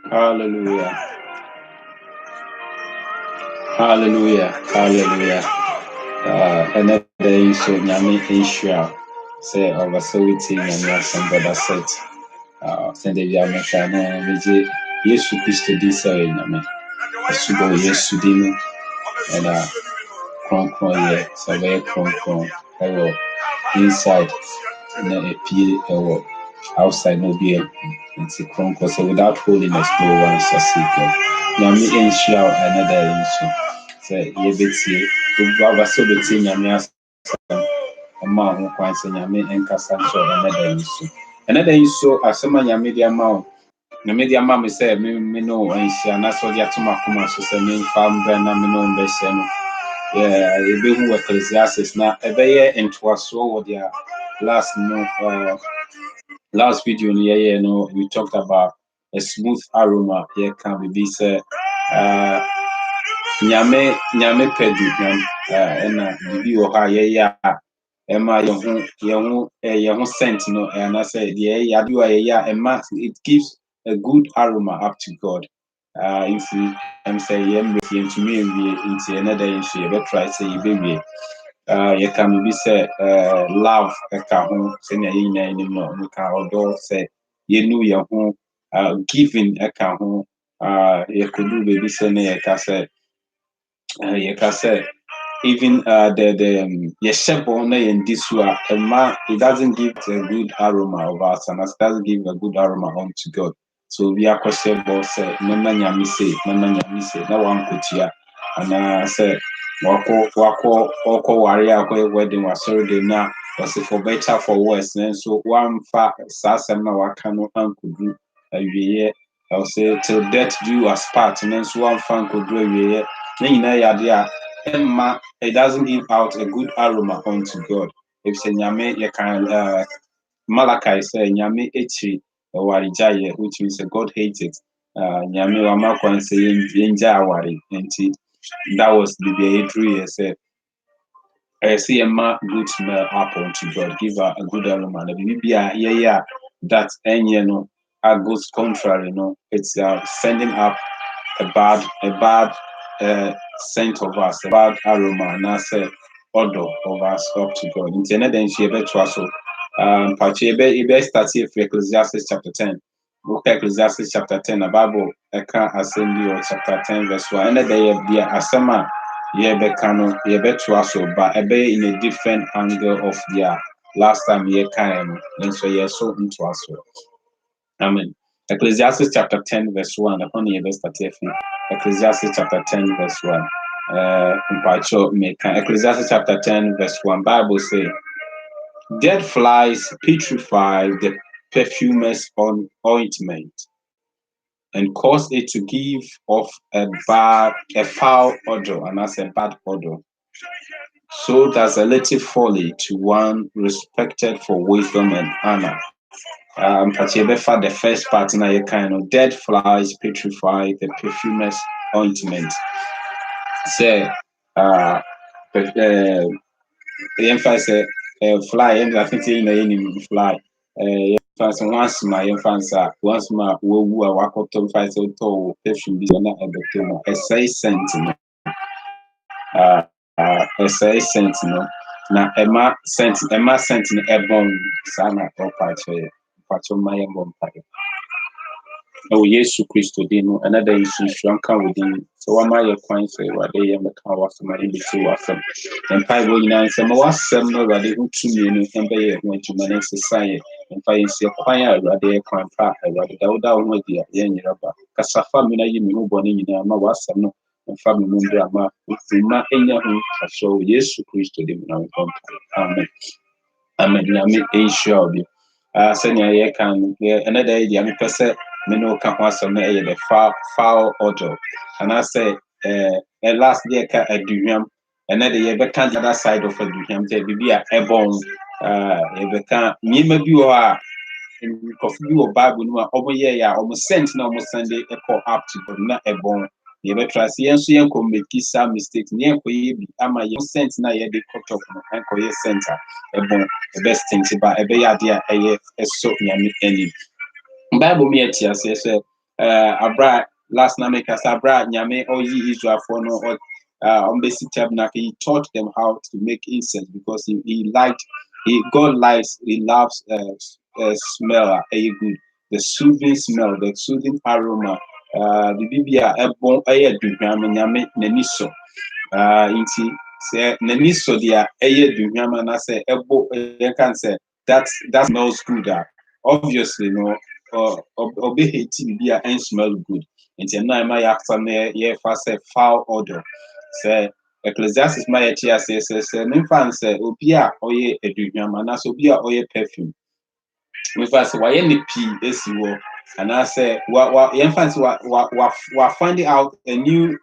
Hallelujah. Hallelujah. Hallelujah. Another issue, Nyame issue. Say over solity, Nyame some brother said. Send the Yamaka, no, Yesu Christo di say, Nyame. Subo Yesu dino, and Kron, yeah, so very Kron, inside, and then a P, outside, no beer, it's a Kron, so without holiness, no one succeed. Nyame issue, another issue. Say, Yebeti, Baba Sobeti, Nyame. Ma ho kwan sɛ nyame nkasa nkyerɛ another issue asɛma nyame de ama me sɛ me no anhyia na sɛ ɔde atom akoma so sɛ memfa mbrɛ na me no mbɛhyɛ no yɛbɛhu wɔ Ecclesiastes na ɛbɛyɛ ntoasoɔ wɔ their last video no yɛyɛ no we talked about a smooth aroma yɛka bibi sɛ nyame pɛ duhwam ɛna bibi wɔ hɔ a yɛyɛ a Emma yɛho scent no and I said Emma it gives a good aroma up to God. If you say to me into another issue, you better try say you baby. You can be say love ho senior no can Odour say you know your home giving ho you could do baby say you can say even the yeshebo na yendisua it doesn't give a good aroma of us and it doesn't give a good aroma unto God. So we are questionable say mama nyame say na wan kotia and say wako warrior wedding was sorry na was for better for worse and so one fa sasem na waka no ankodu awie I will say till death do us part and so one fan could do awie na nyina yade Emma, it doesn't give out a good aroma unto God. If say nyame you can Malachi say nyame echi warijaye, which means God hates it. Nyame wama kwan say yenja wari enti that was the Adri said I see Emma good smell up unto God, give her a good aroma. The baby that any no goes contrary, it's sending up a bad scent of us, a bad aroma, and I say odor of us up to God. In the then she ever to us so start here for Ecclesiastes chapter 10. Book Ecclesiastes chapter 10, the Bible assembly or chapter 10 verse 1. And then be a asema yebekano to us so but a bay in a different angle of their last time ye came and so ye so into us. Amen. Ecclesiastes chapter 10 verse 1. Upon the best Ecclesiastes chapter 10 verse 1. Ecclesiastes chapter 10 verse 1. Bible say, dead flies petrify the perfumer's ointment and cause it to give off a foul odor, and that's a bad odor. So does a little folly to one respected for wisdom and honor. The first part now you kind of dead flies petrify the perfumer's ointment. Say the emphasis fly, I think in the enemy fly. Once my woo a wako to fight so tall perfume be na ebetoma a say sentinel na Emma sent ebon sana opache my ebon pare. Oh, Yesu Christo dino another issue can within so am I your coin say what they am was my in the two of them. Mpaebo nyina nsɛm wasɛm no Awurade ho tumi no ɛbɛyɛ ho adwuma na ɛsesaeɛ mfa yɛnsie kwan a Awurade kwan fa Awurade da wo ho adi a yɛnyera ba kasafa me na yi me ho bɔne nyinaa ma wasɛm no mfa me mu mbra ma ma ɛnya ho aso Yesu Christo de na wo amen amen nyame ɛnhyira obi sɛnea yɛka no another idea me pɛ sɛ me no ka ho asɛm no ɛyɛ the foul odor and I say last year ka aduhwam and then the other side of aduhwam te bibi a ebon yɛbɛka nyema bi wɔ a nkɔfo bi wɔ Bible no a ɔmo yɛ ya ɔmo sent na ɔmo send ɛkɔ up to God na ebon yɛbɛtra se yɛn so yɛn kɔ make some mistakes ne yɛn kɔ yɛ bi ama yɛn sent na yɛ de cut off no yɛn kɔ yɛ center ebon the best thing ba ɛbɛyɛ ade a ɛyɛ ɛso nyame ani Bible me ati ase sɛ abra last night make us abra nyame oyi Israel for no on basic tabernacle. He taught them how to make incense because he liked God likes, he loves smell good, the soothing smell, the soothing aroma. The bibia ebon duhwam nyame nani so inti say nani so dia duhwam na say ebo can say that smells good. Obviously no obe hate bibia and smell good. Inti na ma yaksa na ye fa say foul odor. Say Ecclesiastes ma yeti say memfa say obi a oye aduhwam na so obi a oye perfume. Memfa say waye ne pii esi wo and I say wa find out a new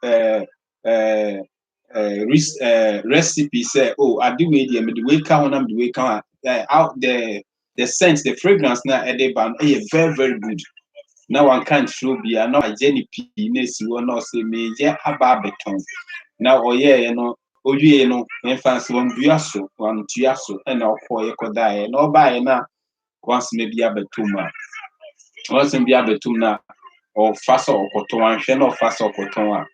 recipe. Say, oh, I do it. Me the way count, I'm the way count. Out the scent, the fragrance now at the band, very very good. Now one can't show be. I know a Jenny P. Nesi will not say me. Yeah, about beton. Now, oh yeah, you know, infants one biaso, one tiaso, and now for you could die. No by now. Once maybe a betuma. Once maybe a betuna. Or fast or cotton, or fast or cotton.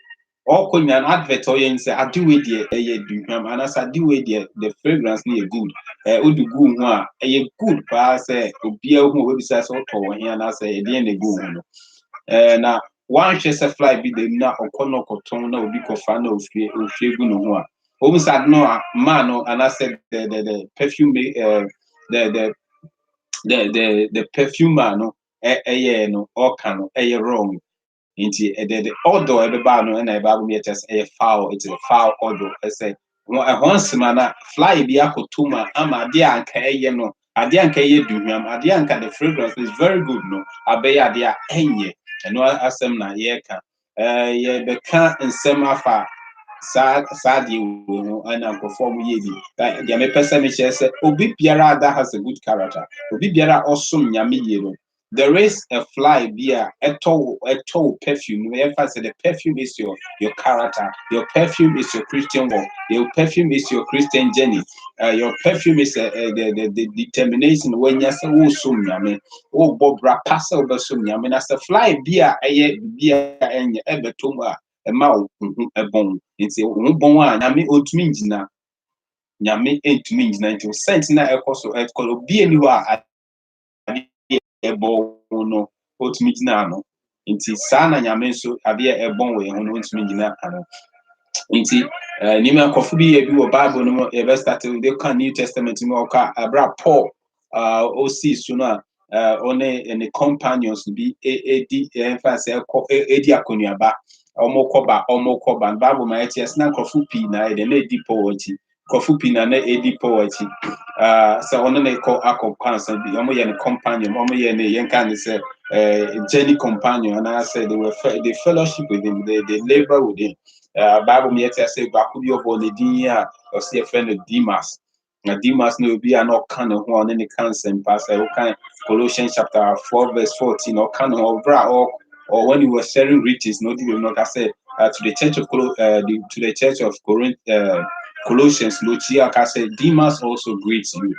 Or could an advert or say, I do it dear, and as I do it dear, the fragrance near good. Udu good, a good pass, a beer who will be says or here, and I say, a dear good. Now, one chest a fly be the not or corner cotton, no big of fan of good. Almost I know a man, and I said the perfume, the perfumer, no, no, or can, wrong. Into the odor everybody no and Bible me just a foul, it's a foul odor. I say once man fly be akotuma ama ade anka no ade anka duhwam ade anka the fragrance is very good no abeya ade enye eno asem na ye ka ye beka nsem afa sad you and perform ye bi the me person me say obi biara that has a good character obi biara awesome nyame ye no. There is a fly beer, a toe perfume. Wherever say the perfume is your character, your perfume is your Christian walk, your perfume is your Christian journey, your perfume is the determination when you say oh sumyame, oh bobra passa over sumyame. As a fly beer, a beer and ever tumba a mouth a bone. It's a bon yame means na yame ain't means 90 cents na a cost of be anywhere. Ebo no otumi gyina ano nti saa na nyame nso ade ebon we ho no otumi gyina ano nti nima nkofo bi ye bi wo Bible no e be start they can New Testament no ka abra Paul osi so no one any companions bi di emphasis edi akoniaba omokoba Bible ma eties na nkofo pi na e de na edi Paul ati nkofo pi na edi Paul ati so on na call akọ cancer bi omo ye ne companion omo ye ne yen kan say journey companion and I said they fellowship with him, they labor with him. Bible me say baku bi obo ne din a o say friend Demas. Na Demas no be an kind of one any cancer pastor kind Colossians chapter 4 verse 14 or kind of bra or when he was sharing riches no do not I said to the church of to the church of Corinth Colossians Lucia said Demas also greets you.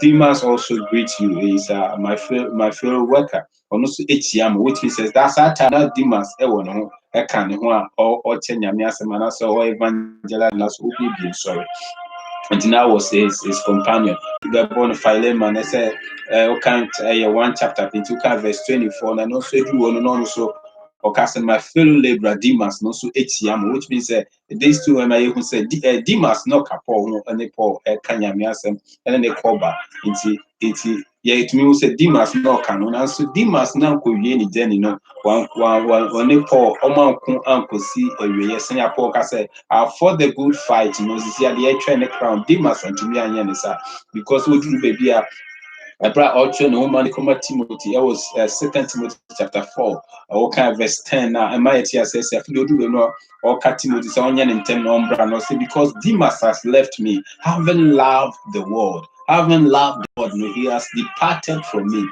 Demas also greets you. He's my fellow worker. Also HM, which he says that's our time Demas no can or Nyame asema so or evangelize sorry. And now was his companion. The born Philemon, I said, can't 1 chapter, into verse 24, and also do one also, or casting my fellow laborer Demas, no so HCM, which means these two who said Demas no capo, and they pour a canyamiasem, and then they call back into it. Yeah, it means Demas no canon, and so Demas now could be any journey, no one they pour uncle see a yes, and I said, for the good fight, you know, this year the train the crown, Demas and to me and Yanisa, because we do baby. I brought out your woman come Timothy. I was 2 Timothy chapter 4. Okay, verse 10. Now, I might say, if you do know, or Timothy, so on and 10 no say because Demas has left me, having loved the world. Having loved God, no, he has departed from me.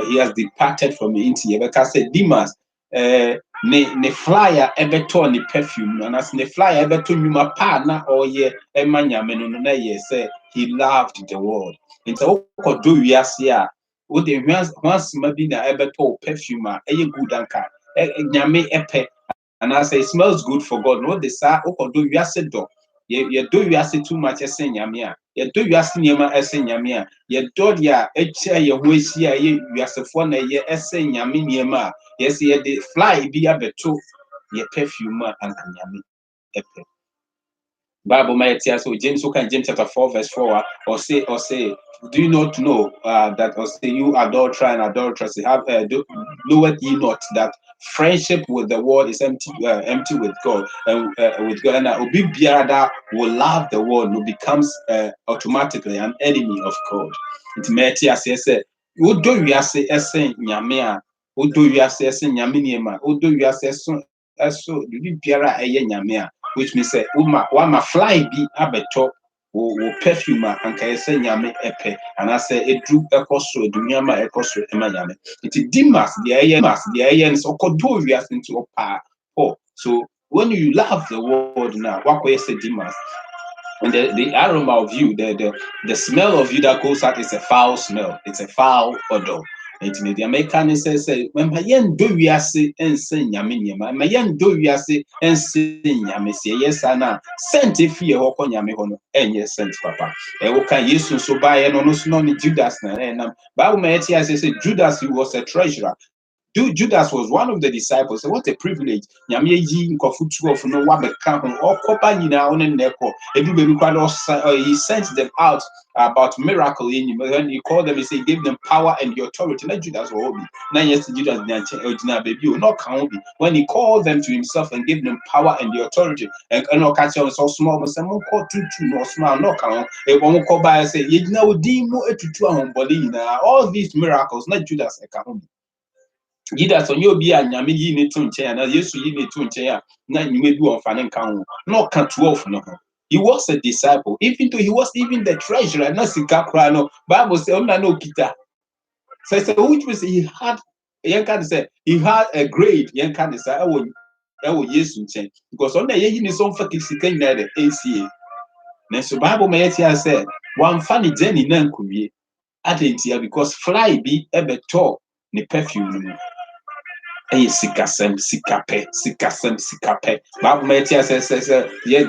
He has departed from me into here. Because I said, Demas, ne flyer ebeto ne perfume, and as ne flyer ebeto nyuma pa na oye emanya menu na ye say he loved the world. Into do we are here? Would the once maybe na ebeto perfume a good anka nyame epe. And I say it smells good for God. No, they say, "Oh, do you say do? You do you say too much? Ese nyamia. You do you say nyama? Ese nyamia. You do ya eche ye huesi ya you say for na ye ese nyami nyama. Yes, ye the fly be a beto ye perfume and nyami epe." Bible might say so. James James chapter 4 verse 4 or say do you not know that or say you adulterer and adulteress have knoweth ye not that friendship with the world is empty with God and with God, and obi biara will love the world who becomes automatically an enemy of God. It might say wodo wiase esen nyame a wodo wiase esen nyame niema wodo wiase eso bibi biara eye nyame a, which means say uma fly be abeto wo perfume anka yese nyame epe and I say edru ekoso edunyama ekoso ema nyame it dimas the ayen so kodo wiase into opa. Oh, so when you love the world now, what we say dimas. And the aroma of you, the smell of you that goes out is a foul smell. It's a foul odor. And the American says, "When my yen do we say and sing yaminia, my yen do we say and sing yamisia, yes, Anna, sent if you walk on yamihono, and yes, sent papa. And what can you so buy and almost none Judas? And Bible may say Judas, he was a treasurer. Judas was one of the disciples. So what a privilege. He sent them out about miracle in him. When he called them, he said, he gave them power and the authority. Not Judas will be. Now, yes, Judas not count. When he called them to himself and gave them power and the authority, and no catch on so small, but someone called two no small, no count. If one call by and say, you know, all these miracles, not Judas account. Judas on your be a nyame yi ne to nche na Yesu yi ne to nche na nyume bi on fa ne nka ho no ka 12 no. He was a disciple, even though he was even the treasurer na sika kra no. Bible say on na no kita. So which means he had he had a grade yenka say ewo Yesu nche because on na yi ne so fa sika nyina de ACA. Na so Bible may tell say one funny journey na nkuwie adentia because fly be ebeto ne perfume no. Sikasem sikape. Bible metia says ye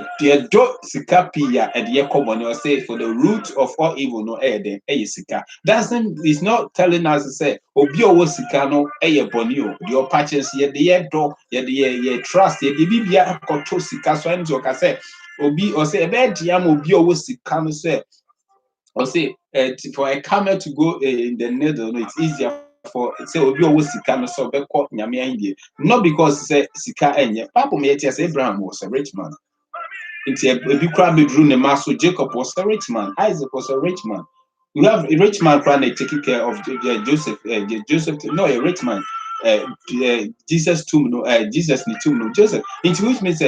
do sikapia and ye common or say for the root of all evil no eden sika. It's not telling us to say obi owo sika no bonio the patches ye the do ye trust ye bibia akoto sika so and you can say obi or say ebe diam obi owo sika no say or say for a camel to go in the needle no, it's easier for say obi owo sika no so be call nyame ahindie not because say sika enye. Bible me tell say Abraham was a rich man. It's a big crowd bedroom the master. Jacob was a rich man. Isaac was a rich man. We have a rich man trying taking care of Joseph. No, a rich man. Jesus tomb no. Jesus ni tomb no. Joseph. Into which means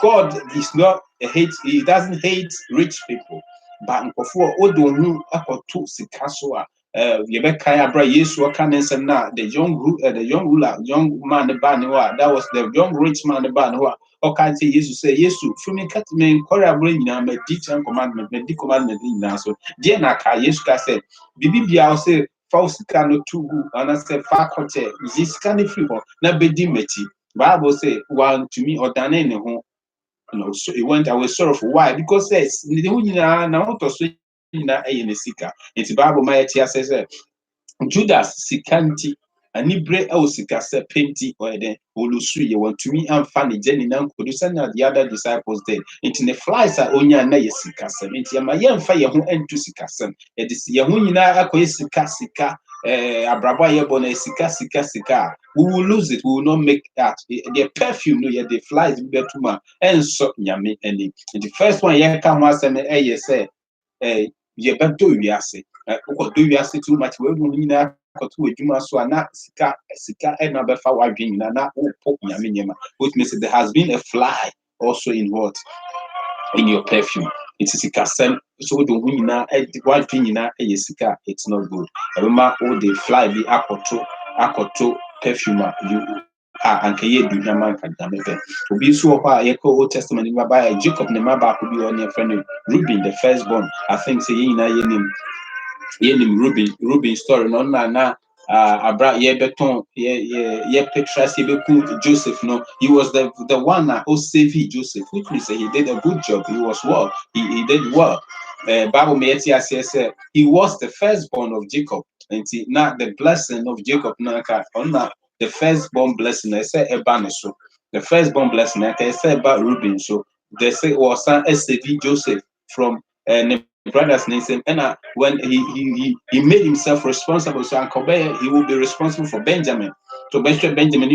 God is not a hate. He doesn't hate rich people. But before Odour akoto sika so a Yebekaya bra Yesu aka nsem na the young ruler, young man the ban that was the young rich man the ban who okay say Yesu say Yesu from me cut me encourage bring na me di commandment na so there na ka Yesu ka say bibi bia say false can no too good and I say fa kote this can free na bedi meti. Bible say one to me or than ne ho. No, so he went away sorrowful. Why? Because says the na auto so na sika. It's Bible my says Judas sikanti anibre sika se penti or then olusu ye want to me and funny jenny nan producer na the other disciples then into the flies are onya na ye sika sem into ma ye mfa ye ho entu sika sem e de ye ho nyina akoye sika abrabo ye bona sika we will lose it. We will not make that the perfume no ye the flies be betuma and so nyame any the first one ye ka ho asem ye say ye beto wiase do wiase too much we do nyina koto adwuma so na sika na be fa wadwen nyina na po nyame nyema, which means there has been a fly also in what in your perfume. It is sika sem so do nyina wadwen nyina sika. It's not good. Remember all the fly be akoto perfume you and kaye do nyama kan nyame obi so ho a ye ko Old Testament in by Jacob ne maba ko bi on your friend Reuben the firstborn. I think say nyina ye nim Reuben story no na Abra ye beton ye Petras ye Joseph. No, he was the one that saved Joseph, which means he did a good job. He was well. He did well. Bible me said he was the firstborn of Jacob, and not the blessing of Jacob. Not the firstborn blessing. I say so. The firstborn blessing. I say about Reuben. So they say was son saved Joseph from brothers names him, and when he made himself responsible, so he will be responsible for Benjamin. So Benjamin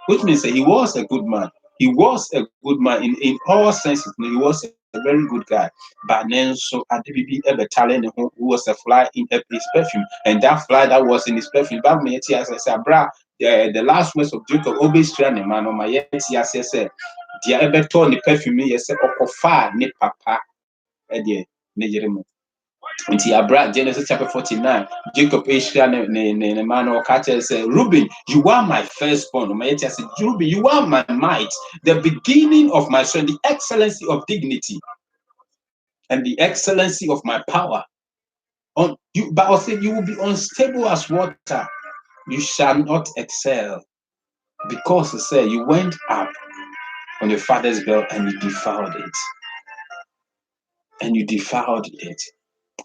which means that he was a good man. He was a good man in all senses. He was a very good guy. But then so at the BB ever talent who was a fly in his perfume, and that fly that was in his perfume. But me as I said, bra, the last words of Jacob always trying man on my yet as I said, the ever told the perfume yes okofa ne papa. Genesis chapter 49. Jacob ne man or catcher said, Reuben, you are my firstborn. My said, Reuben, you are my might, the beginning of my strength, the excellency of dignity, and the excellency of my power. But I said, you will be unstable as water. You shall not excel. Because he said, you went up on your father's belt and you defiled it. And you defiled it.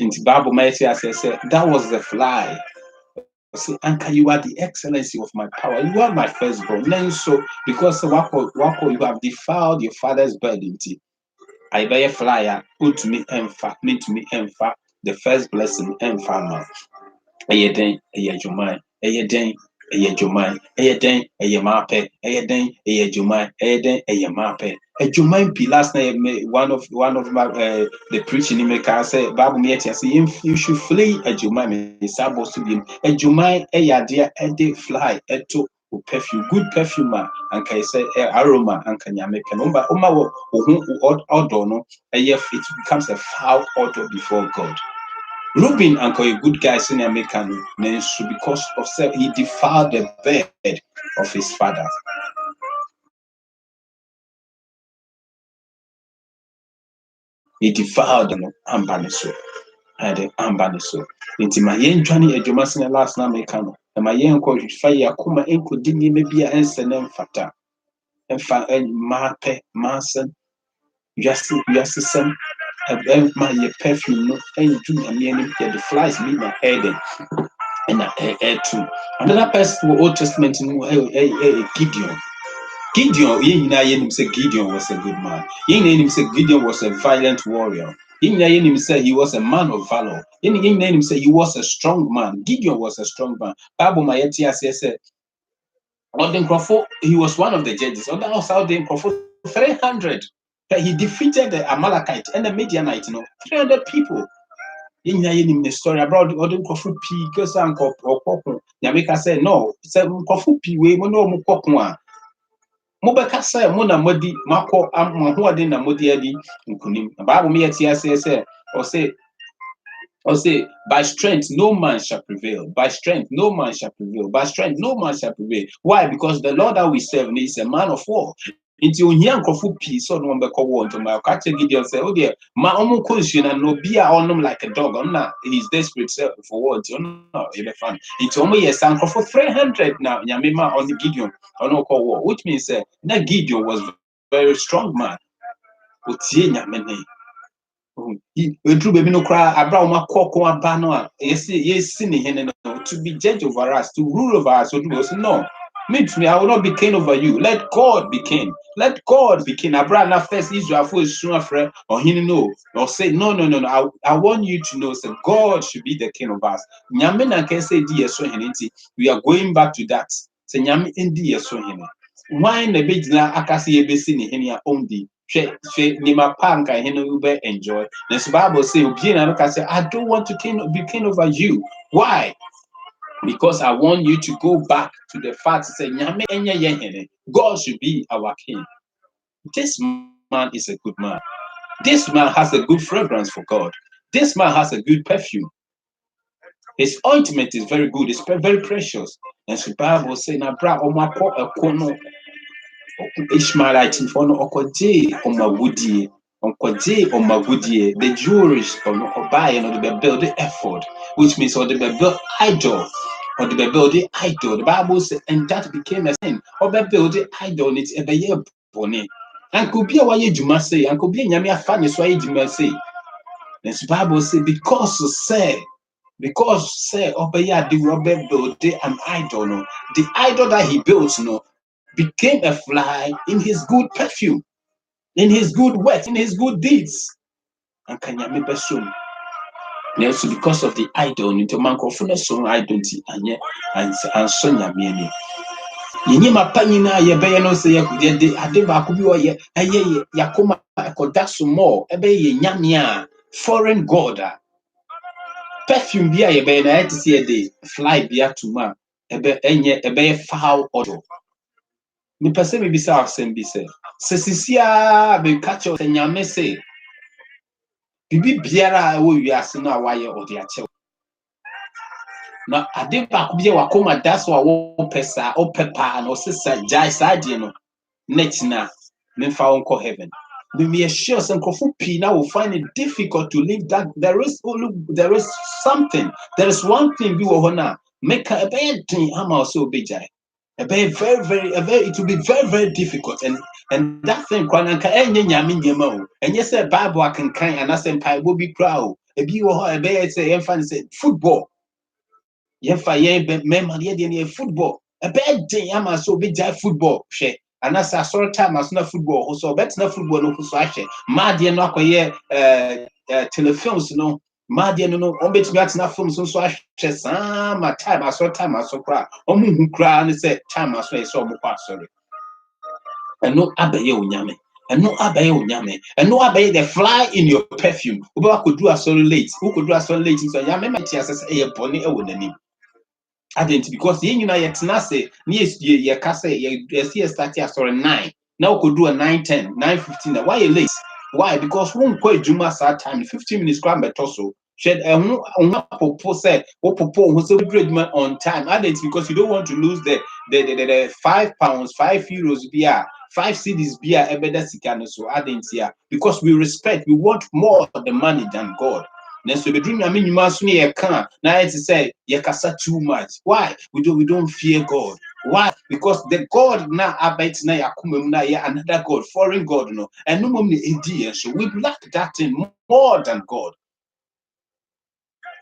In the Bible, my said, that was the fly. Say, Anka, you are the excellency of my power. You are my firstborn. And so, because wako, you have defiled your father's burden. I buy a flyer, put to me emfa, the first blessing emfa. Ayeden, Ayajumai, Ayeden, Ayajumai, Ayeden, Ayamape, Ayeden, Ayajumai, Ayeden, Ayamape. Ajumai be last night one of my the preaching maker said Bible me I say you should flee Ajumai me sabo to be Ajumai Ayadia Ede fly eto perfume good perfume and can say aroma and can ya make number odor no it becomes a foul odor before God. Reuben and a good guy senior American because of self he defiled the bed of his father. He defiled the ambaniso. And the ambaniso. Into my yen Johnny a Jomasin last American. And my yen called fire kuma enko dini maybe a ensen fata. And mape mason. Yassim. My perfume no and do a meaning the flies meet my head and I too. Another person in the Old Testament Gideon. Gideon said Gideon was a good man. Said Gideon was a violent warrior. Said he was a man of valor. Said he was a strong man. Gideon was a strong man. Bible Mayetia says he was one of the judges. On the outside, 300. He defeated the Amalekite and the Midianite, 300 people. The story about the Kofu P. Gersan Kopo. Yamika said, no, said Kofu P. We no Mukokwa. Mobeka say Mona Modi, Mako, Mahuadin, and Modiadi, Nkunim. Bible me at say, or say, by strength no man shall prevail. By strength no man shall prevail. By strength no man shall prevail. Why? Because the Lord that we serve is a man of war. Until you Kofu P, so no one be called to my catch Gideon say, oh dear, my own question and no be on him like a dog. I'm not, he's desperate for words. You're not even fun. It's only a son for 300 now. Yamima on the Gideon or no call war, which means that Gideon was very strong man. Baby no cry about to be judge over us, to rule over us. No, means me, I will not be king over you. Let God be king. Let God be king. Abraham first Israel for his friend or he know or say no. I want you to know that God should be the king of us. Nyamina can say we are going back to that. Say Nyam indi so him. Why the big na akasi ebesi ni henia ondi. Nima panka hino ube enjoy. The Bible say, I don't want to be king over you. Why? Because I want you to go back to the fact say God should be our king. This man is a good man. This man has a good fragrance for God. This man has a good perfume. His ointment is very good. It's very precious. And the Bible say, "Na bra omako ekono Ishmaelite for no okoje omagudie, the Jewish or buy and they build the effort, which means or they build idol. or the build the idol. The Bible says, and that became a sin. Or build the idol, it's a year pony. And could be a way you must say, and could be a funny so you must say. The Bible says, because say Obeya the Robert built an idol, no. The idol that he built, no, became a fly in his good perfume, in his good works, in his good deeds. And can you remember soon? Also, because of the idol, into Mancrophone, so I don't see and Sonia Mini. Yinima Panina, ye no say, Adeba could be a Yakoma, Kodasu more, a bay Yamia, foreign god. Perfume be a bay, I to see a day, fly be to ma, a bay foul odor. Me person be sa same be say. Sesisia be catch us and yame say. Bibi biara wo wiase na waye odi ache. Na ade ba ko bia wakoma das wa wo pesa o pepa na o sesa jai sade no net na me fa won heaven. We are sure some kofu now will find it difficult to live that. There is something. There is one thing we will now make a bad thing. I'm also be jai. Very, it will be very, very difficult. And that thing, and yes, a Bible I can kind and I say Mpaebo be proud. If you are a say, football. Football. A bad thing, I'm also be jai football. And as I saw time as not football, so that's not football, no, so I say, Madia no, telefilms, no. Madia no, on bet me at na film so I share my time. I saw time I saw cry. Who cry and say time I saw more sorry. And no abaye unyame. And no abaye unyame. And no abaye the fly in your perfume. Who could do a so late? Who could do a so late? So yame my tears as a pony a woman. I didn't because you know yet say ye case ye see start here sorry 9. Now could do a 9:10, 9:15. Why you late? Why? Because one quite Juma start time 15 minutes grab also. Shed popo said popo who so man on time. I didn't because you don't want to lose the £5, €5 beer, 5 cedis beer better sikano so I didn't here because we want more of the money than God. So the dream I mean you must can now it say you can too much. Why? We don't fear God. Why? Because the God now abides na yakumem na ya another God, foreign God, no, and no more so we lack that thing more than God.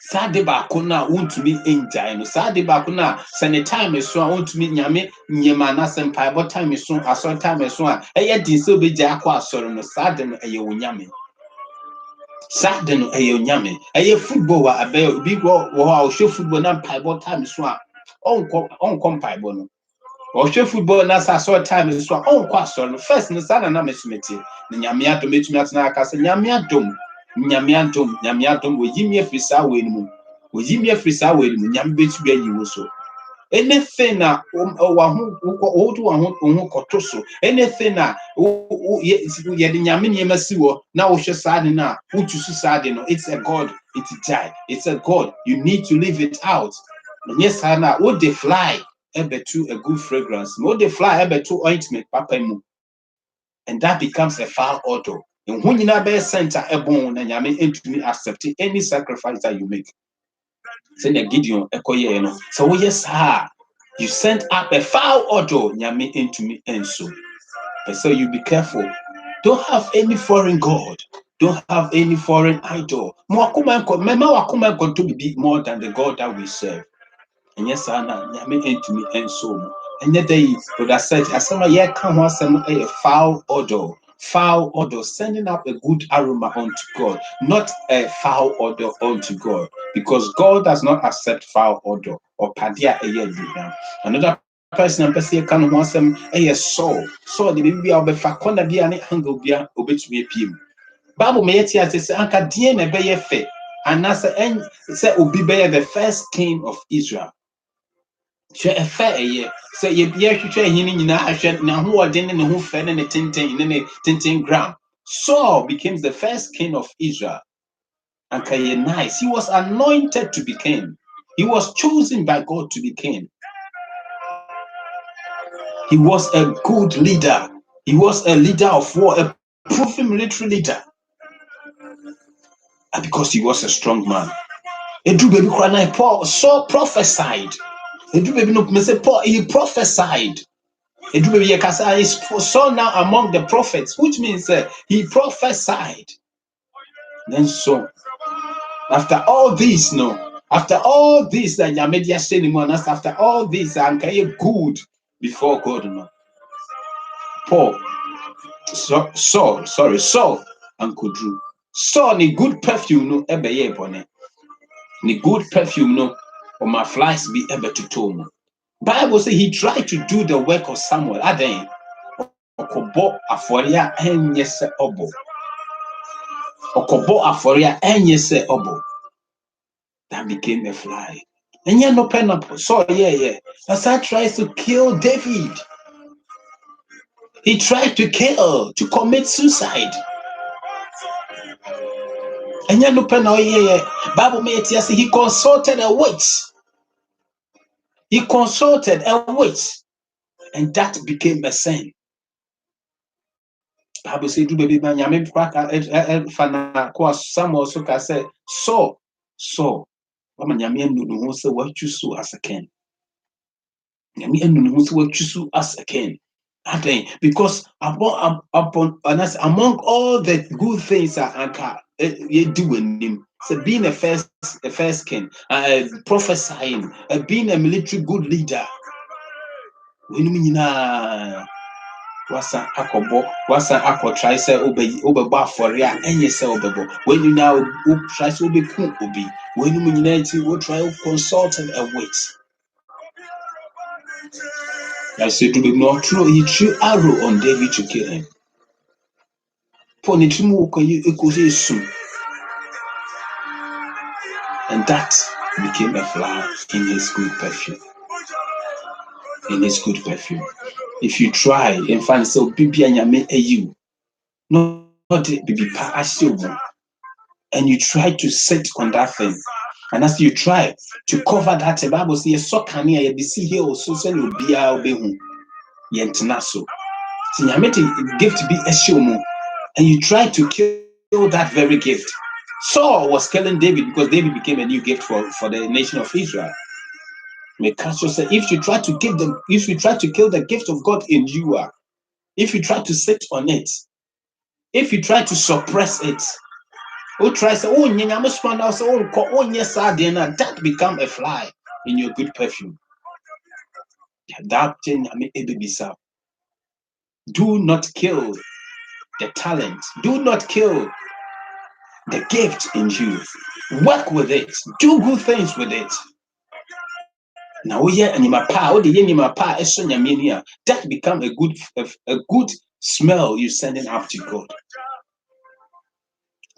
Sade bakuna won't me enjoy no Sade bakuna send time is so won't me nyame nyema na Mpaebo time is so aso time is so e din so be ja akwa asoro no Sade no eye wonyame. Sade no eye wonyame. Eye football wa abe bi go wo show football na Mpaebo time so a on Mpaebo no. Or show football na sa so time is so on kwa asoro no first no Sade na mesumeti. Nyame adom etumi atena aka se nyame adom we yimi afisa we no. Nyame betu be yi so anything na koto so anything na ye de nyame niema si wo na wo hwe saade na wo tusu saade no it's a god it's a god you need to leave it out yes na wo dey fly ebetu a good fragrance wo dey fly ebetu ointment papa mu and that becomes a foul odor and when you na be center ebon na nyame entumi accept any sacrifice that you make. Send a Gideon ekoye no. So yes, you sent up a foul odor nyame into me and so. And so you be careful. Don't have any foreign god. Don't have any foreign idol. Wakuma to be more than the God that we serve. And yes, nyame into me and so. And yet they would have said, as some year come once a foul odor, sending up a good aroma unto God, not a foul odor unto God, because God does not accept foul odor or padia a year. Another person and person can want some a soul, the baby of a facona be an angle be obey me pim. Bible may yet say, Anka DNA be fe, and as a say, Obi be the first king of Israel. A fair year. So you share him na who are then who fed in the tintin gram. Saul became the first king of Israel. And nice. He was anointed to be king. He was chosen by God to be king. He was a good leader. He was a leader of war, a proven military leader. And because he was a strong man. Paul Saul prophesied Paul, he prophesied. Is saw now among the prophets, which means he prophesied. Then so, after all this, after all this, that Yamedia Senimon, after all this, I'm good before God, Paul, Saul, and Kudru. Saul, ni good perfume, no, ebeye bone. Ni good perfume, no, or my flies be ebe to tome. Bible says he tried to do the work of Samuel. Aden, okobo aforia enye se obo. Okobo aforia enye se obo. That became a fly. And yeah, no pen up. So yeah. Asa tries to kill David. He tried to kill, to commit suicide. And yeah, no pen. Bible made yes, he consulted a witch. He consulted a witch, and that became a sin. Bible said, "Do baby man, yami fana kwa Samuel so say so. Mama yami enu no say what you so as a king. Yami enu no say what you so as a king." Because among all the good things that you do in him, so being a first king, prophesying, being a military good leader, wasa akọ try say obeba for ya enye say obebo when you now try say obeku obi when you nyina try consult a witch. I said to be not true, he threw arrow on David to kill him. And that became a flower in his good perfume. If you try and find so bibi anyame you, not bibi pa asio, and you try to sit on that thing, and as you try to cover that, the Bible says so can you see here also send you be obehu yentna so. So nyame gift be asio, and you try to kill that very gift. Saul was killing David because David became a new gift for the nation of Israel. If you try to kill the gift of God in you, if you try to sit on it, if you try to suppress it, that become a fly in your good perfume. Do not kill the talent. Do not kill the gift in you. Work with it. Do good things with it. Now that become a good smell you sending up to God.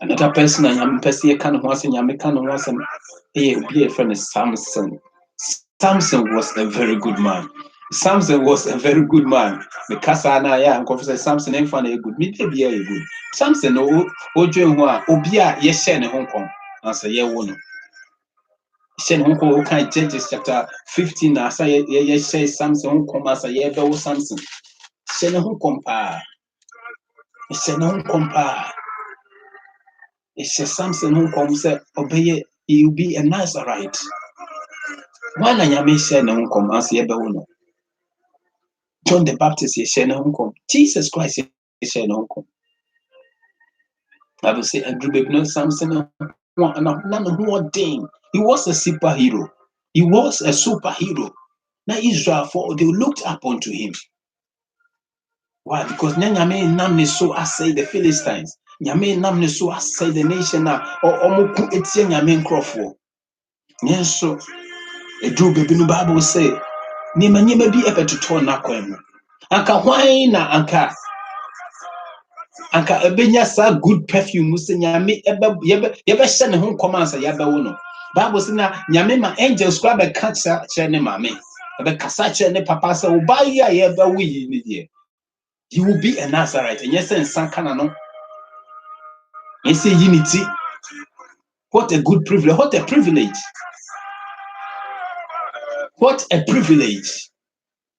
Another person I am person kind of was a friend is Samson. Samson was a very good man. Because I confess Samson ain't funny good. Me be a good. Samson obia yeshe ne Hong Kong. Answer ye wono. Shen Hong Kong kind Judges chapter 15 as I say Samson Hong Kong as ye be Samson. Shen Hong Kong pa. Shen Hong Kong pa. It's a Samson who comes obey he'll be a Nazarite. One I may share no come as ye bewono. John the Baptist is share no come. Jesus Christ is share no come. I will say a group of no Samson none who ding. He was a superhero. Now Israel for they looked up unto him. Why? Because Nyame namne so as say the Philistines. Nyame namne so as say the nation or omoku etie Nyame nkrofo. Yes, so a drew baby no Bible say Nima bi ebe to turn na kwemu. Anka hwan na anka ebenya sa good perfume se Nyame ebe hye ne ho komansa ya bewo no. Bible say na Nyame ma angels kwa be catch che ne mame. Ebe kasa che ne papa say obai ya ye bewo yi ni die. He will be a Nazarite. And yes, and Sankana no. Yes, unity. What a good privilege. What a privilege. What a privilege.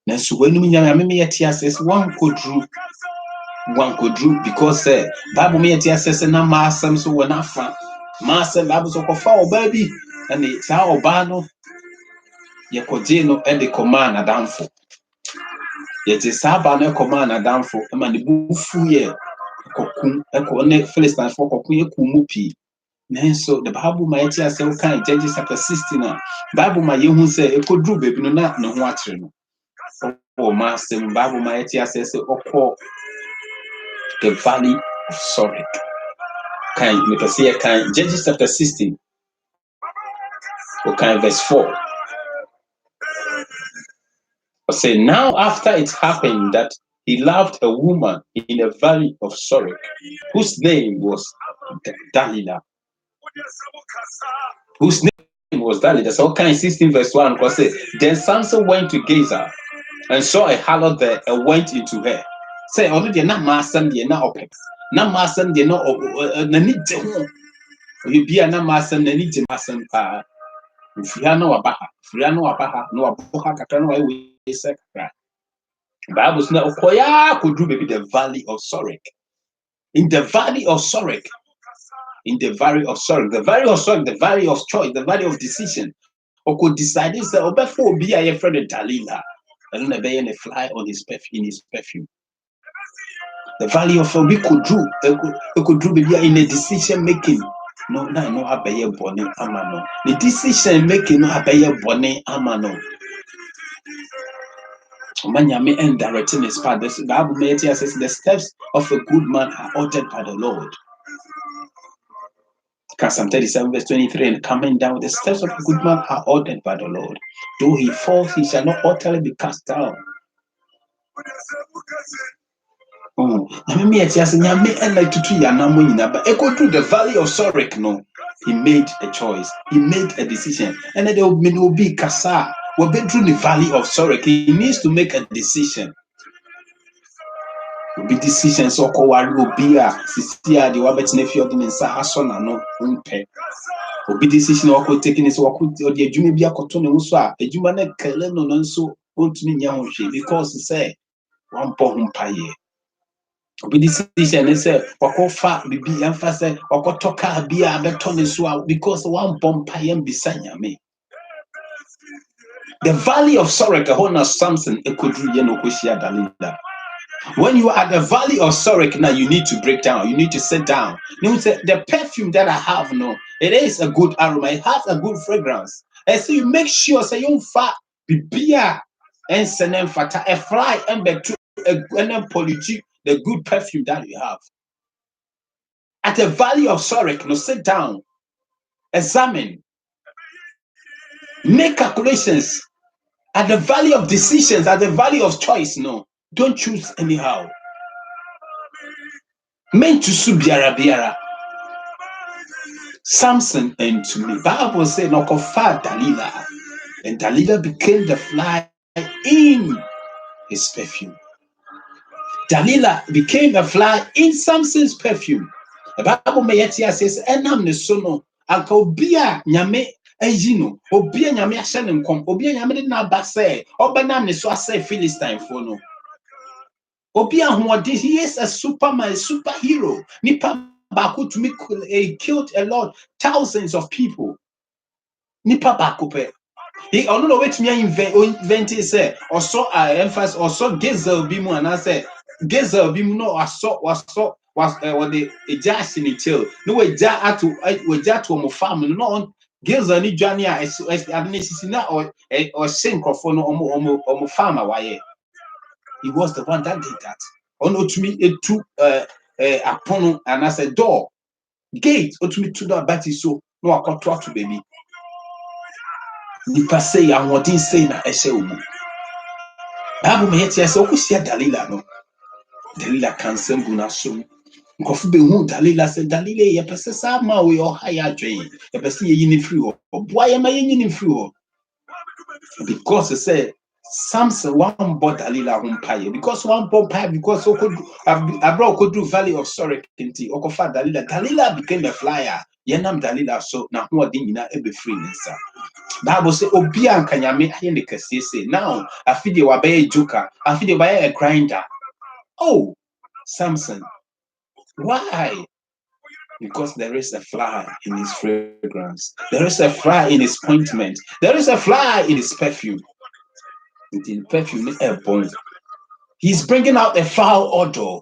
Now, so when you says one could do because Bible me says na massam so when afa. Massam Bible so for baby and it's our bano. ye kojeno and the command adamfo. Yet is Sabana command adamfo, and man the bufu ye kokun, echo ne Philistines for kokun kumupi. Nanso the Bible might say kind Judges chapter 16. Bible my you say e could do baby no na no watching. Oh master Bible might say oko the valley of Sorek. Kind me can see a kind Judges chapter 16. Okay, verse 4. I say now after it happened that he loved a woman in the valley of Sorek, whose name was Dalilah. Whose name was Dalilah. So okay, 16 verse 1 because say then Samson went to Gaza and saw a harlot there and went into her. Say already not master the na open. Not master the no nani je. You be a na master nani je master pa. Friano wabaha no waboha kakra no we sekra. Bible says okoya could do maybe the valley of Sorek. In the valley of Sorek. In the valley of Sorek. The valley of Sorek, the valley of choice, the valley of decision. Or could decide this before be a friend of Dalila. And then a fly on his perfume. The valley of we could do maybe in a decision making. No, abaye bone amano. The decision making no abaye bone amano. Manyame and directing his path. The Bible says the steps of a good man are ordered by the Lord. Psalm 37 verse 23, and coming down, the steps of a good man are ordered by the Lord. Though he falls, he shall not utterly be cast down. But echo through the valley of Sorek, no. He made a choice. He made a decision. And then there will be Kasa. We've been through the valley of Sorek. He needs to make a decision. Be decisions so called will be a sister the wabbit nephew in Sahasona no umpe. Be decision or taking his work with the Jumia Cotton Usa, a Jumane Kalen on so Untunia because he said one pohum paye. Be decision is a Wakofa be emphasis or Kotoka be a beton as well because one bomb payem beside me. The valley of Sorek, a Hona Samson, a Kudriano Kushia Dalila. When you are at the valley of Sorek, now you need to break down. You need to sit down. You say the perfume that I have, no, it is a good aroma. It has a good fragrance. And so you make sure, say you fat be beer and send fata a fly and be to a politic the good perfume that you have. At the valley of Sorek, no, sit down, examine, make calculations. At the valley of decisions, at the valley of choice, no, don't choose anyhow. Meant to subiara. Samson and to me, Bible said, "No kofa Dalilah," and Dalilah became the fly in his perfume. Dalilah became a fly in Samson's perfume. The Bible says, "Enam ne sono anka obia nyame ayino obia nyame ahye ne nkom obia nyame de na ba say obenam ne so asay Philistine for no obia hoɔden he is a superman superhero nipa baako to me killed a lot thousands of people nipa baako pe he don't know which me invent say also emphasis also Gazel bi mu and say Gazel bi mu no was what the ejase ni chill no we ja to mo farm no Gazel ni dwane a adnesisi na or sink of no omo farm awaye. He was the one that did that. Ono to me it took apono and as a door gate to me to that batty so no I can talk to baby. Nipa say I want to say na ehye omu. Bible me yeti say okusia Dalila no. Dalila kan sembu na so. Nkofu be hu Dalila say Dalila ye pese sa ma we o higher dwen. Ye pese ye yini free ho. Boy ye ma ye yini free ho. Because he said Samson one bought Dalila humpaye because one bought pie because so could abroad could do valley of Sorek kinti okofa Dalila became a flyer. Yenam Dalila so na ho odin nyina ebe free nsa. Bible say obi anka nyame aye ne kase say now afide wa be joker afide ba a grinder. Oh Samson, why Because there is a fly in his fragrance. There is a fly in his ointment. There is a fly in his perfume. The perfume is airborne. He's bringing out a foul odor.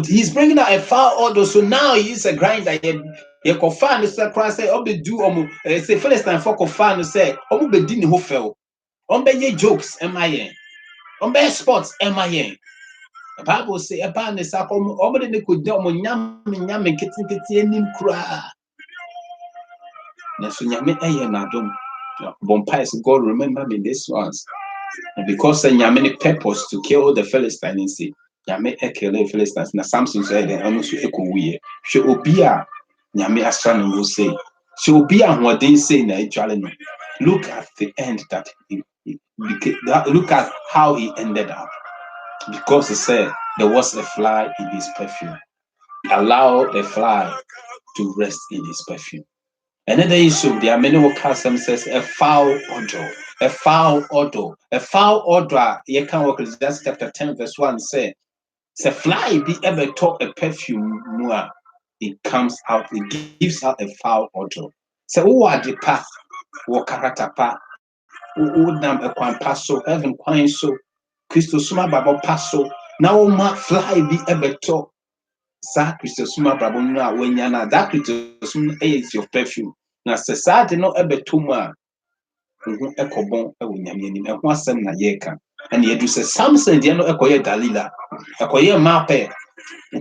He's bringing out a foul odor. So now he is a grinder. He confirm say Christ say obe do say Philistine for confirm say omo be di ne ho fell. Omo jokes MIN. Omo sports MIN. The Bible say eba ne sa omo de ne ko di omo nyame kiti enim kura. Na so nyame eye na dom. Bonpies God remember me this ones. And because nyame ne purpose to kill the Philistines say nyame kill the Philistines na Samson said the ono so ekowie. Hwe obi a nyame asra no go say. So obi a hoden say na etwale no. Look at the end that look at how he ended up. Because he said there was a fly in his perfume. He allowed a fly to rest in his perfume. Another issue, there are many who says a foul odor, a foul odor, a foul odor. You can work with that chapter 10, verse 1 say, "Se fly be ever talk a perfume more, it comes out, it gives out a foul odor. So who are the path, who character path, who nam a quan passo, heaven quine so, Christo suma babo passo, now ma fly be ever talk. Sa Christo suma babo no when yana that Christo suma is your perfume. Na society no ebetuma ekobon ewo nyame anim eho asem na yeka and yedu say Samson de no ekoye Dalila ekoye mape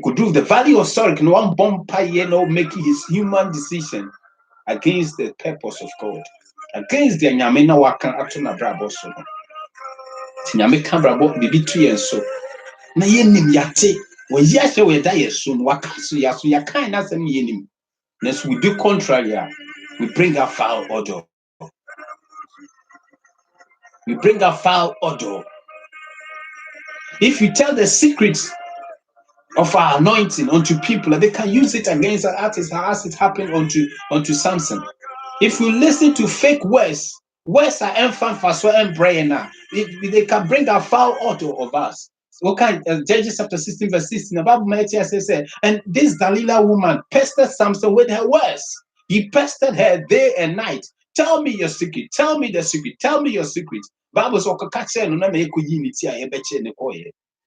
could do the value of sorrow no one bomb pie no making his human decision against the purpose of God, against the nyame na waka ato na brabo so no nyame ka brabo bibi tu yen so na yenim yate wo yahye we da yeso no waka so ya kan na asem yenim. Next we do contrary, we bring a foul odor. We bring a foul odor. If you tell the secrets of our anointing unto people, they can use it against our artists, as it happened unto Samson. If you listen to fake words are infant for so and prayer now, they can bring a foul odor of us. Okay, Judges chapter 16, verse 16, the Bible says, and this Delilah woman pestered Samson with her words. He pestered her day and night. Tell me your secret. Tell me the secret. Tell me your secret. Bible says,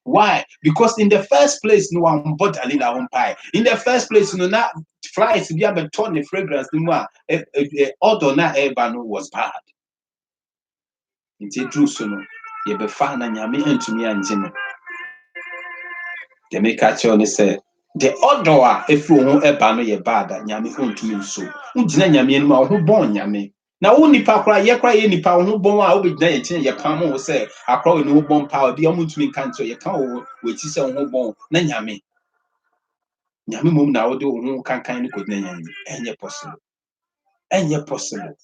why? Because in the first place, no one bought a little umpire. In the first place, no not flies be able to turn the fragrance. No odor na ebano was bad. It's a true sono. You be fan and yami and to me and Jimmy. They make catch on say the odor if you won't ebano ye bad and yami own to me so. Ujina yami and ma who born yami. Now only pakra ye cry any power who born I will be there change your palm will say I call no born power be almost to me cancer you can't which is a born na yami. Nyame mom na wo de wo kan could name any possible. Any possible.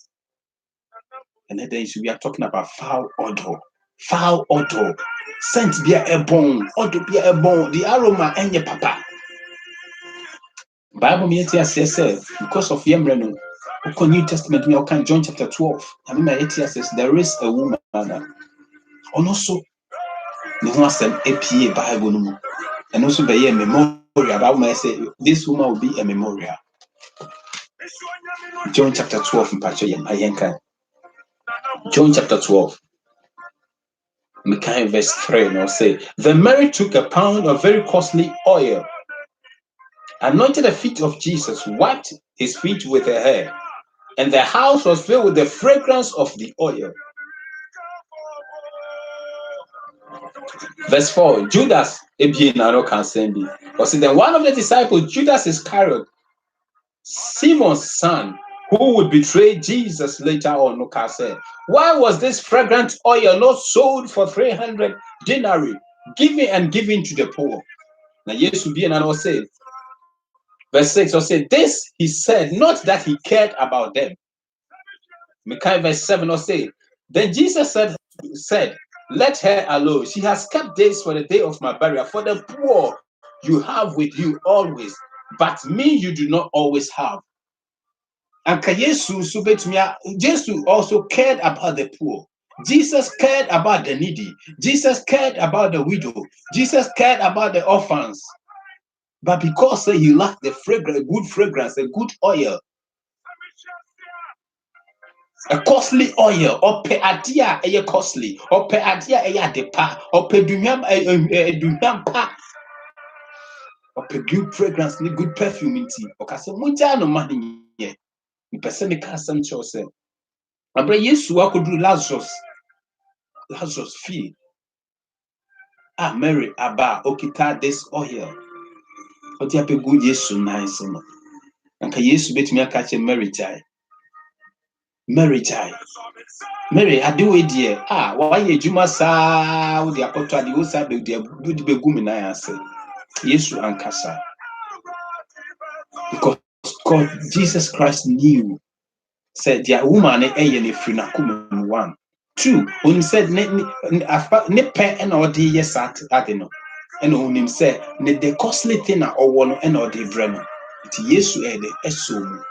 And then we are talking about foul odor. Foul odor. Scent be a bone. Odor be a bone. The aroma any papa. Bible me says because of Yemreno. New Testament me can John chapter 12. I mean my says there is a woman and also no one said APA Bible and also be a memorial about my say this woman will be a memorial. John chapter 12 in Pacho John chapter 12. Verse 3 now say, then Mary took a pound of very costly oil, anointed the feet of Jesus, wiped his feet with her hair, and the house was filled with the fragrance of the oil. Verse 4, Judas, or see, then one of the disciples, Judas Iscariot, Simon's son, who would betray Jesus later on, said, why was this fragrant oil not sold for 300 denarii, given to the poor? Now, yes, will be another say. Verse 6 will say, this he said, not that he cared about them. Verse 7 will say, then Jesus said, let her alone. She has kept days for the day of my burial. For the poor you have with you always, but me you do not always have. And Jesus also cared about the poor. Jesus cared about the needy. Jesus cared about the widow. Jesus cared about the orphans. But because he lacked the fragrance, a good fragrance, a good oil, a costly oil, or pe adia a costly, or pe adia a depa, or pe dunyam dunyam pa, or pe good fragrance, good perfume in tea. Okay, so mucha no money here. The person the custom chose. I bring yes, what could do Lazarus feel. Ah, Mary, Abba, okita this oil. What you have a good yes, so nice. And can yes, bet me a catch a Mary tie. Mary, I do it dear. Ah, why ye Juma sa with the apoto the Usa be the begumina answer. Yes, and Cassa. Because God, Jesus Christ knew, said, the woman a frinakum one. Two, when he said, ne pe and or the yes at Adeno. And when him said, ne the costly thing or one and or the brenner. It yes, to add a so.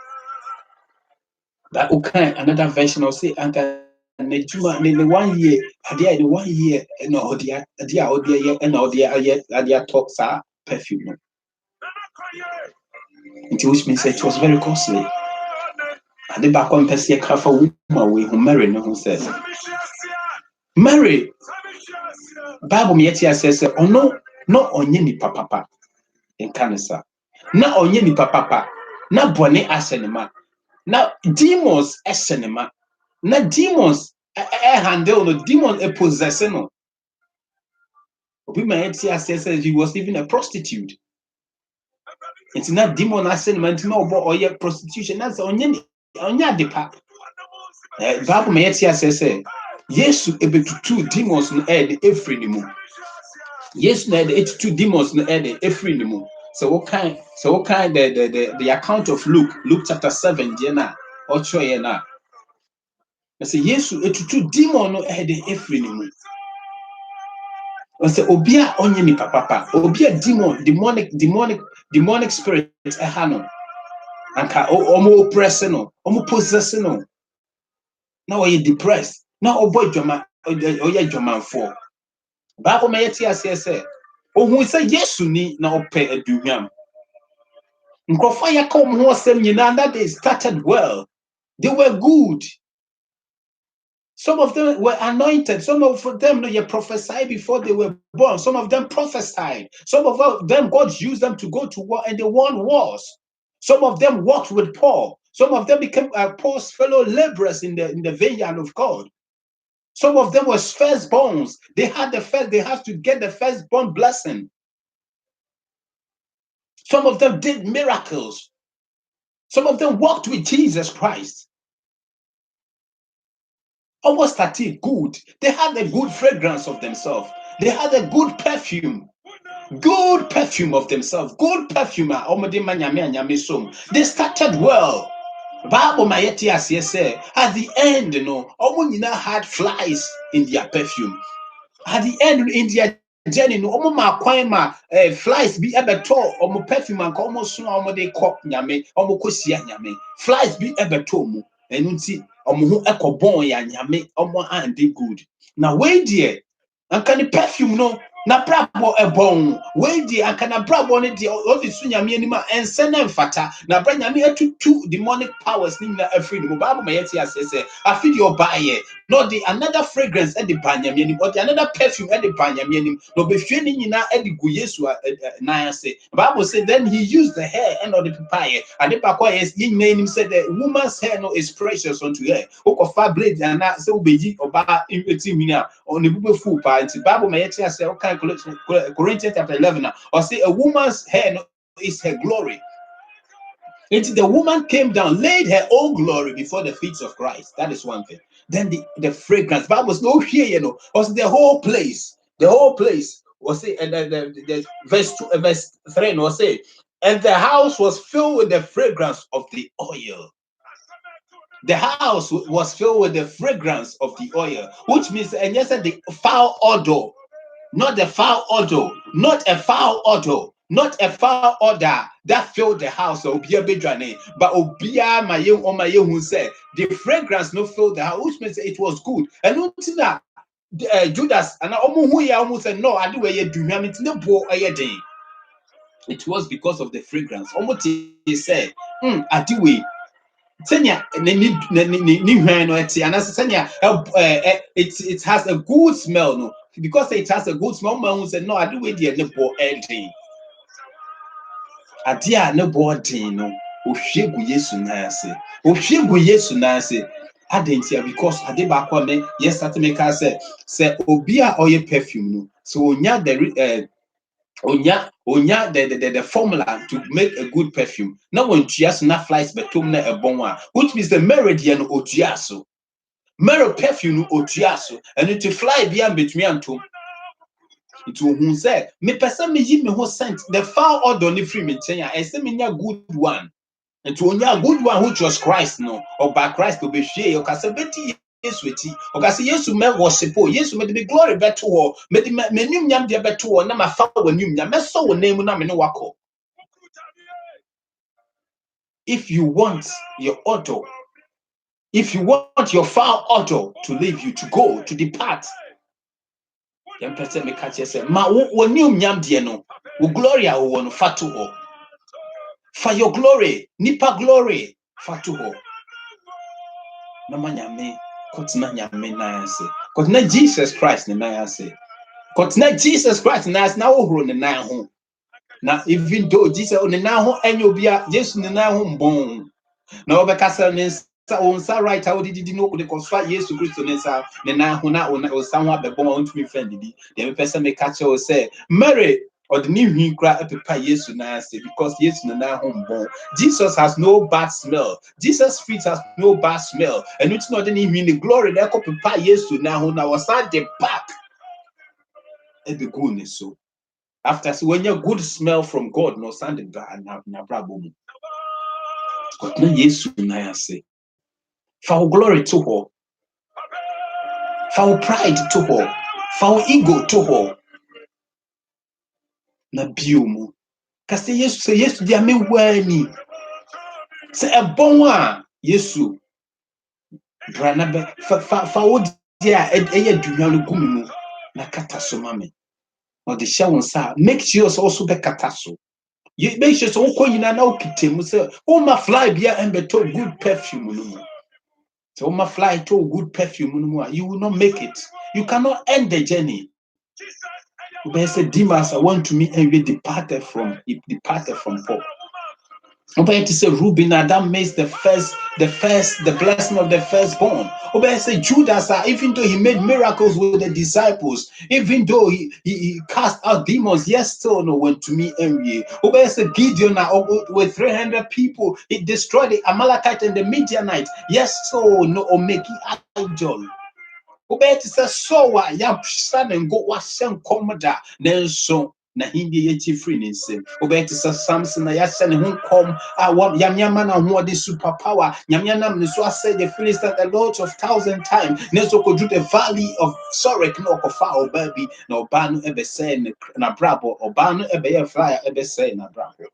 That okay, another version will say, and the 1 year, the 1 year, and all the and all the talks are perfume. Which means it was very costly. And the back on Pessia Kafa woman we who marry no who says Mary Bible me says oh no onye ni papa in cancer. Na onye ni papa na bone asenema. Na demons asenema. Na demons handle no demon possess no. Obi ma says he was even a prostitute. It's not demon asenema nti na obo oye prostitution. That's onye depa. Bible me says Yesu ebetutu demons no air the efri mu. Yesu na the 82 demons no air the efri mu. So what kind the account of Luke chapter 7 there na or show here na. I say Yesu etutu demon no air the efri mu. I say obia onye ni papa obia demonic spirit ehano. Anka omo oppress no, omo possess no. Now you depressed. Now boy Joma oya Joman for. Bible may say, oh, who say yes to me now pay a dunyam. Nkofaya come who sem that they started well. They were good. Some of them were anointed. Some of them you prophesied before they were born. Some of them prophesied. Some of them God used them to go to war and they won wars. Some of them walked with Paul. Some of them became Paul's fellow laborers in the vineyard of God. Some of them were firstborns. They have to get the firstborn blessing. Some of them did miracles. Some of them walked with Jesus Christ. Almost good. They had a good fragrance of themselves. They had a good perfume. Good perfume of themselves. Good perfume. They started well. Bible Mayeti say at the end, had flies in their perfume. At the end in their journey, flies be ebeto, perfume and almost soon they cop nyame, nyame. Flies be ebeto mu. Enunti who echo bon ya nyame, and they good. Now wait dear, and can the perfume no? Na brabo ebon we di anka na brabo ne di ofisu nyame anima ense na mfata na bra nyame atutu demonic powers ni na afri ni bible ma yeti asese afi di obaye no the another fragrance e di banyame ni or the another perfume e di banyame ni no be hwe ni nyina e di gu Yesu na ase bible say then he used the hair and all the papaya and the pakwa yes yin name said the woman's hair no is precious unto her okofa blade and na say obeji oba eti mina on the bube full pa nti bible ma yeti ase okay Corinthians chapter 11 or say a woman's hair is her glory. It's the woman came down, laid her own glory before the feet of Christ. That is one thing. Then the fragrance. Bible no here, was the whole place. The whole place was say, and the verse 2, verse 3 was say, and the house was filled with the fragrance of the oil. The house was filled with the fragrance of the oil, which means, and yes, the foul odor. Not the foul odor, not a foul odor, not a foul odor that filled the house of Obia Bedrane, but Obia Maye or Maye who said the fragrance no filled the house, which means it was good. And not that Judas and almost said, no, I do a do him, it's no boy a day. It was because of the fragrance. Almost he said, Adiwe. Senya it has a good smell, no, because it has a good smell. Man said, no, I do with the nebo ending. Adia no boarding, no, Oshegu Yesu Nase, Oshegu Yesu Nase. Adentia because Adeba me, yes, Satimeka say Obia oil perfume, no, so onya the formula to make a good perfume. Now when Chias na flies betum na a bonwa, which means the meridian otiaso. Mero perfume otiaso, and it to fly beyond between and two. It will say, me person me me who sent the foul odor ni free me tenya, and send me a good one. And to only a good one which was Christ, no, or by Christ to be share, or casabeti. Yes, with you. Okay, so yes, you may worship. Yes, you may be glory better or may new yam dear better or na my father when you yam so name na me no wako. If you want your auto, if you want your foul auto to leave you, to go, to depart, then person me catch yourself. Ma when you yam dear no, gloria who want fatu ho. For your glory, nipa glory, fatu ho. Mama nyame. Kotina nyame na yase. Kotina Jesus Christ na yase. Kotina Jesus Christ na yase na ohuro ne na ho. Na even though Jesus on na ho enyo bia Jesus ne na ho mbon. Na obekasa ne onsa right how did you know the confa Jesus Christ ne na ho na onsa ho abebon on to me friend di. The person me catch o say Mary or the new him cry epipa Yesu na say because Yesu na ho mbon. Jesus has no bad smell. Jesus' feet has no bad smell. And it's not any mean the glory that could epipa Yesu na ho na was at the back. And the goodness so. After so when you good smell from God, no sounded bad na brabo. But no Yesu na say. For glory to her. For pride to her. For ego to her. Na biumu. Kasi Yesu say Yesu dia me wani. Say a bon Yesu. Brana be fa wo dia eye dunya no gumi mu na kata so mame. Or the show sa make sure also be kata so. You make sure so ko yina na okitemu say o ma fly bia embeto good perfume no. So ma fly to good perfume no, you will not make it. You cannot end the journey. But say Demas I want to meet and we departed from Paul. Obey to say Reuben Adam makes the blessing of the firstborn. Obey say Judas, even though he made miracles with the disciples, even though he cast out demons, yes, still no went to me envy. Obey say Gideon with 300 people, he destroyed the Amalekite and the Midianite. Yes, so no make idol. Obey to say so ya son and go wasem comoda then so. Na hindi ye free ni nsem obey to say Samson na ya send him come yamyama na ho the superpower yamyana me so say the Philistines a lot of 1,000 times na so ko do the valley of Sorek na okofa obabi na oba no ebe say na brabo oba no ebe ye flyer ebe say na brabo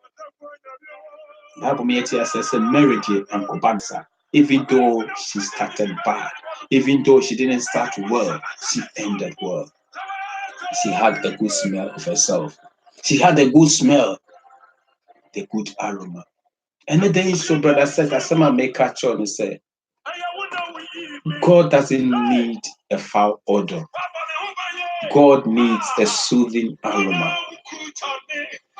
Bible me says marriage and kobansa even though she started bad even though she didn't start well she ended well. She had a good smell of herself. She had a good smell, the good aroma. And the day so brother said that someone may catch on and say, God doesn't need a foul odor. God needs a soothing aroma.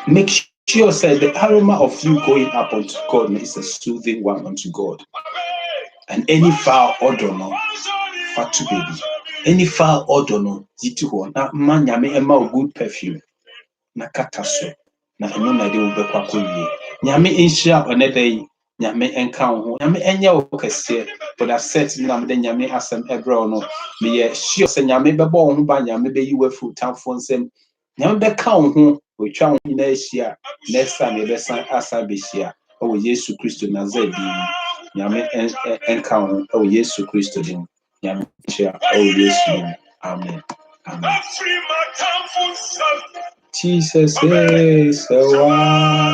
Make sure say the aroma of you going up unto God is a soothing one unto God. And any foul odor no, fatu baby. Any foul odor no, zitu ho na man yame ema good perfume. Na kataso na eno na de obekwa kowie nyame enhia onedai nyame enka ho nyame enya okase but I said na me nyame asem ebro no me ye sure se nyame bebo ho ba nyame be yiwa fu tamfo nsem nyame beka ho otwa ho na ehia next time be san asa be hia o Yesu Kristo Nazareth nyame enka ho o Yesu Kristo din nyame hia o Yesu din amen amen. Jesus is the one.